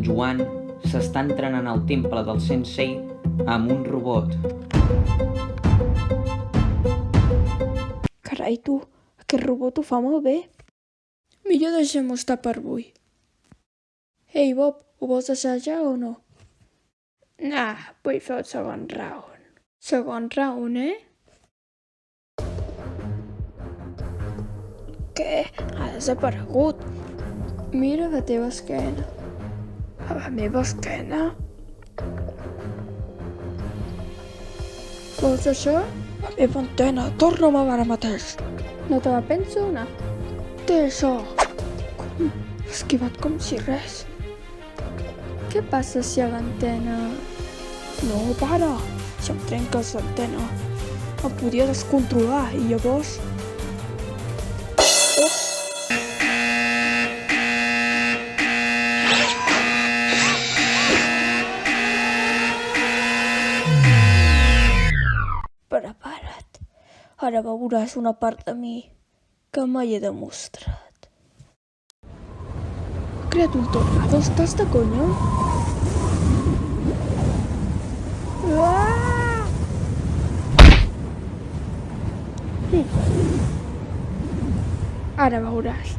Joan s'està entrenant al temple del Sensei amb un robot. Carai, tu, aquest robot ho fa molt bé. Millor deixem-ho estar per avui. Ei, Bob, ho vols assajar o no? Nah, vull fer el segon round. Segon round, eh? Què? Ha desaparegut. Mira la teva esquena. A la meva esquena? Vols això? La meva antena, torna-me ara mateix. No te la penso donar. Té això. Com? L'he esquivat com si res. Què passa si a l'antena... No, para! Si em trenques l'antena, em podria descontrolar i llavors... Ups! Prepara't. Ara veuràs una part de mi que mai he demostrat. He creat un tornado, estàs de conya? Ah! Ara veuràs.